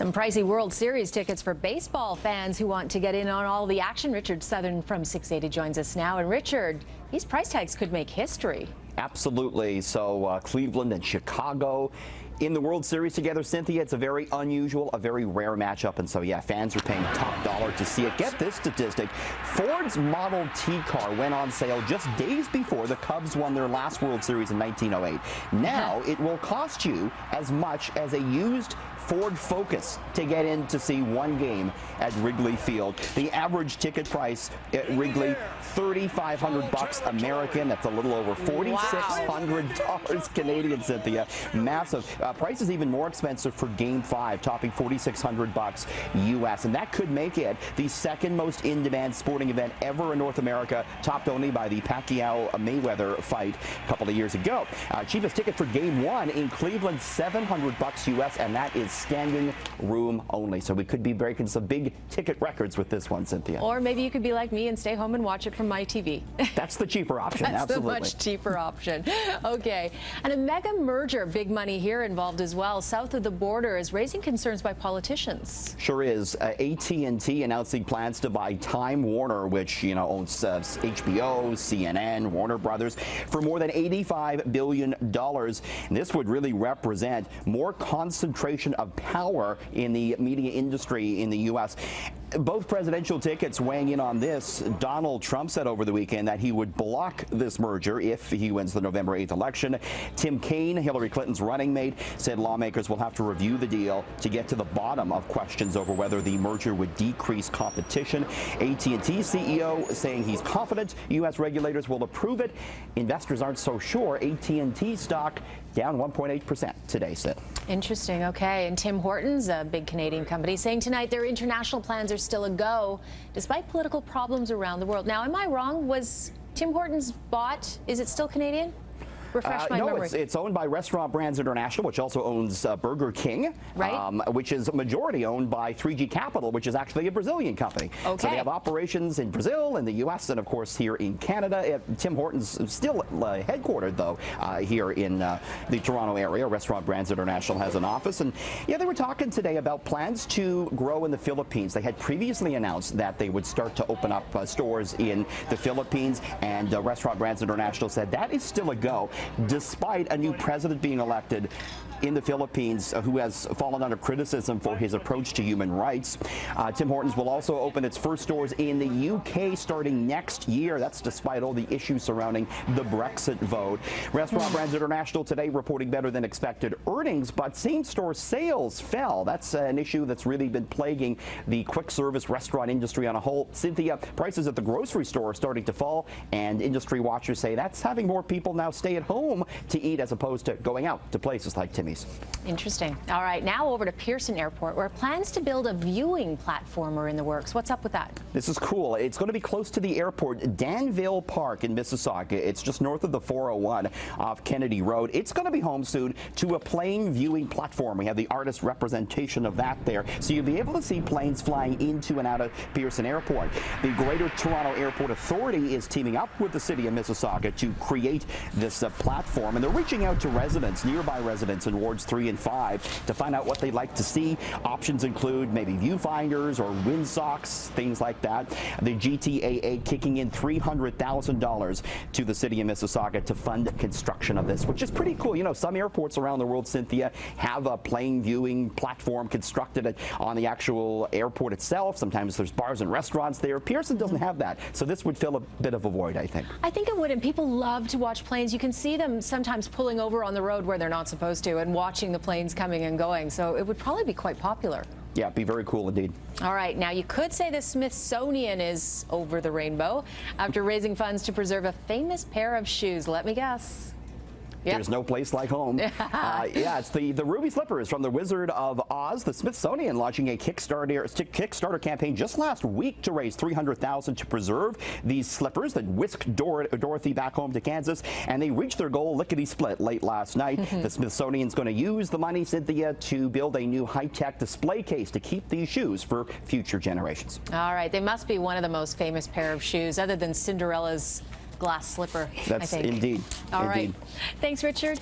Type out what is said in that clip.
Some pricey World Series tickets for baseball fans who want to get in on all the action. Richard Southern from 680 joins us now. And Richard, these price tags could make history. Absolutely. So Cleveland and Chicago in the World Series together. Cynthia, it's a very unusual, a very rare matchup. And so, yeah, fans are paying top dollar to see it. Get this statistic. Ford's Model T car went on sale just days before the Cubs won their last World Series in 1908. Now it will cost you as much as a used Ford Focus to get in to see one game at Wrigley Field. The average ticket price at Wrigley, $3,500 American. That's a little over $4,600 Canadian, Cynthia. Massive. Price is even more expensive for Game 5, topping $4,600 US. And that could make it the second most in-demand sporting event ever in North America, topped only by the Pacquiao-Mayweather fight a couple of years ago. Cheapest ticket for Game 1 in Cleveland, $700 US, and that is standing room only. So we could be breaking some big ticket records with this one, Cynthia. Or maybe you could be like me and stay home and watch it from my TV. That's the cheaper option. That's absolutely. the much cheaper option. Okay. And a mega merger, big money here involved as well, south of the border, is raising concerns by politicians. Sure is. AT&T announcing plans to buy Time Warner, which, owns HBO, CNN, Warner Brothers, for more than $85 billion. And this would really represent more concentration of power in the media industry in the U.S. Both presidential tickets weighing in on this. Donald Trump said over the weekend that he would block this merger if he wins the November 8th election. Tim Kaine, Hillary Clinton's running mate, said lawmakers will have to review the deal to get to the bottom of questions over whether the merger would decrease competition. AT&T CEO saying he's confident U.S. regulators will approve it. Investors aren't so sure. AT&T stock down 1.8% today, Sid. Interesting. Okay. And Tim Horton's a big Canadian company saying tonight their international plans are still a go despite political problems around the world. Now, am I wrong? Was Tim Horton's bought? Is it still Canadian? Refresh my memory. No, it's owned by Restaurant Brands International, which also owns Burger King, right? Which is majority owned by 3G Capital, which is actually a Brazilian company. Okay. So they have operations in Brazil, in the U.S., and of course here in Canada. Tim Horton's still headquartered, though, here in the Toronto area. Restaurant Brands International has an office. And yeah, they were talking today about plans to grow in the Philippines. They had previously announced that they would start to open up stores in the Philippines, and Restaurant Brands International said that is still a go, despite a new president being elected in the Philippines who has fallen under criticism for his approach to human rights. Tim Hortons will also open its first stores in the UK starting next year. That's despite all the issues surrounding the Brexit vote. Restaurant Brands International today reporting better than expected earnings, but same-store sales fell. That's an issue that's really been plaguing the quick-service restaurant industry on a whole. Cynthia, prices at the grocery store are starting to fall, and industry watchers say that's having more people now stay at home to eat as opposed to going out to places like Timmy's. Interesting. All right, now over to Pearson Airport, where plans to build a viewing platform are in the works. What's up with that? This is cool. It's going to be close to the airport, Danville Park in Mississauga. It's just north of the 401 off Kennedy Road. It's going to be home soon to a plane viewing platform. We have the artist representation of that there. So you'll be able to see planes flying into and out of Pearson Airport. The Greater Toronto Airport Authority is teaming up with the city of Mississauga to create this platform. And they're reaching out to residents, nearby residents in Wards 3 and 5 to find out what they'd like to see. Options include maybe viewfinders or windsocks, things like that. The GTAA kicking in $300,000 to the city of Mississauga to fund construction of this, which is pretty cool. Some airports around the world, Cynthia, have a plane viewing platform constructed on the actual airport itself. Sometimes there's bars and restaurants there. Pearson doesn't have that, so this would fill a bit of a void, I think. I think it would, and people love to watch planes. You can see them sometimes pulling over on the road where they're not supposed to and watching the planes coming and going, so it would probably be quite popular. Yeah, it'd be very cool indeed. All right, now you could say the Smithsonian is over the rainbow after raising funds to preserve a famous pair of shoes. Let me guess. Yep. There's no place like home. Yeah, it's the ruby slippers from the Wizard of Oz. The Smithsonian launching a Kickstarter campaign just last week to raise $300,000 to preserve these slippers that whisked Dorothy back home to Kansas, and they reached their goal lickety-split late last night. The Smithsonian's going to use the money, Cynthia, to build a new high-tech display case to keep these shoes for future generations. All right, they must be one of the most famous pair of shoes, other than Cinderella's glass slipper, That's I think. indeed. All indeed. right. Thanks, Richard.